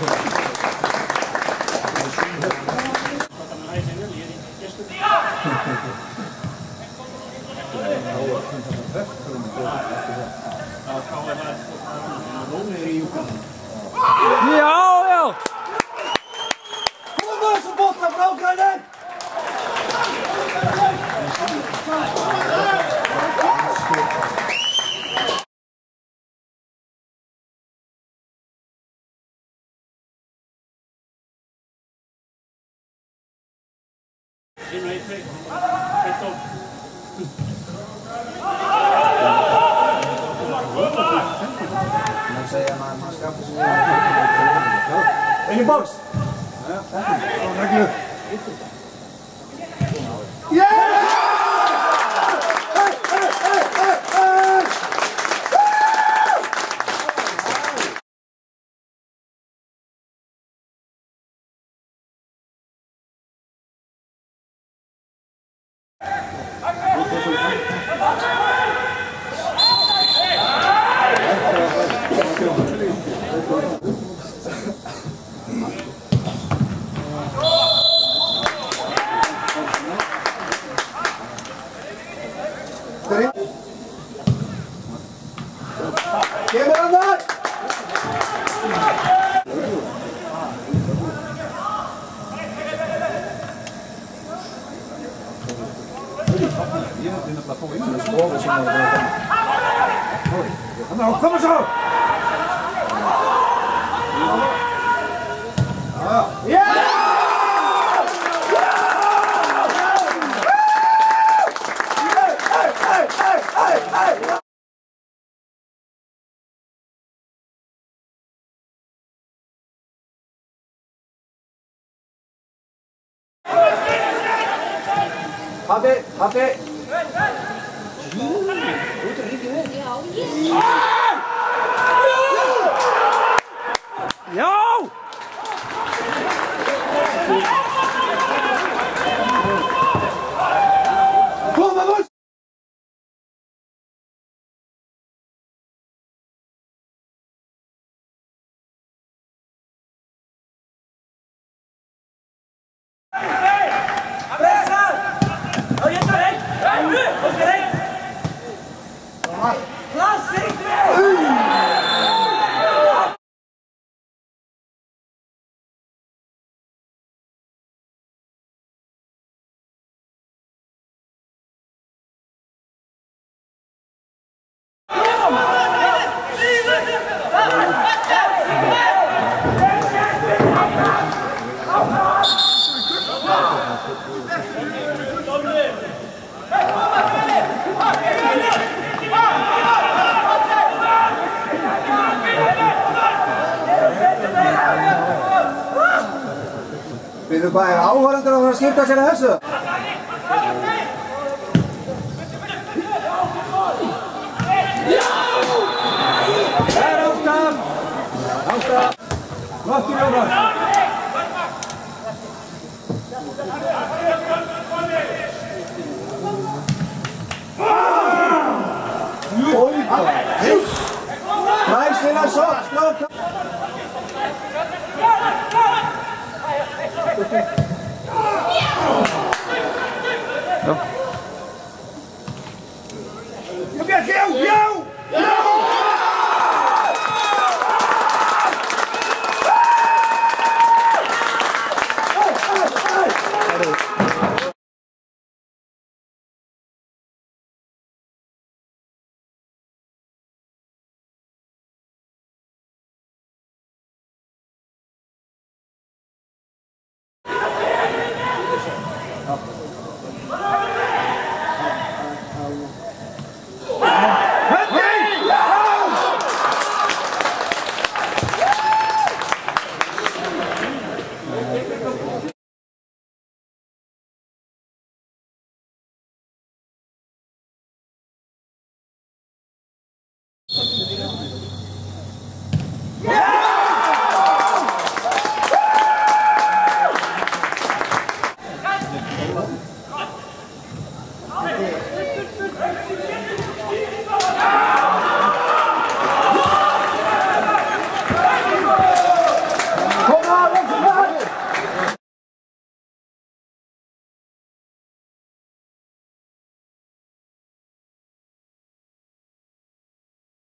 Ja, ja! Kom maar, ze botten, vrouw Kruiden! In de box! Ja, lekker! Ja! Kim aan Hier in het plafond in de sporen is nou, kom maar zo! Ja! Hadi. Ja! Kom maar, boys! Vind je het bij jou hoor, dan een schip als je huizen? Afstaan! Wacht u wel nog! Blijf stil en zo! Kom hier, Geel!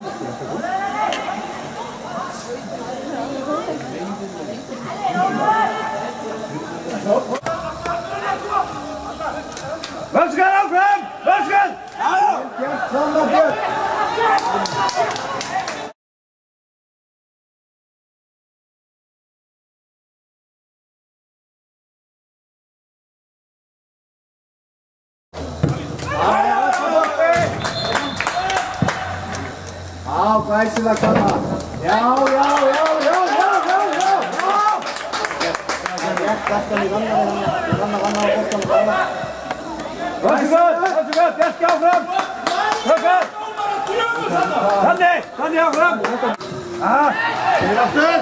Varsågod fram! Varsågod! Já, glæsilega kalla. Já. Rétt aftan í vanna á boltanum. Varsågod, Bjarki áfram. Varsågod. Þannig áfram. Til aftur.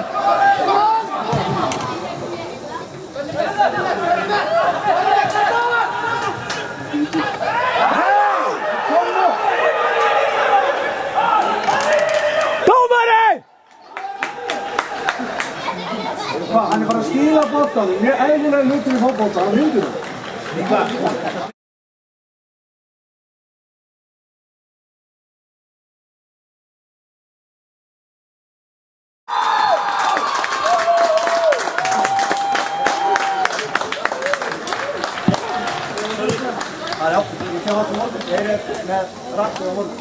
Hann bara að skila boltanum, mjög eðlilega hlutur í fótbolta, hann hundur það. Já, við kemum á morgun, ég með rakku á morgun.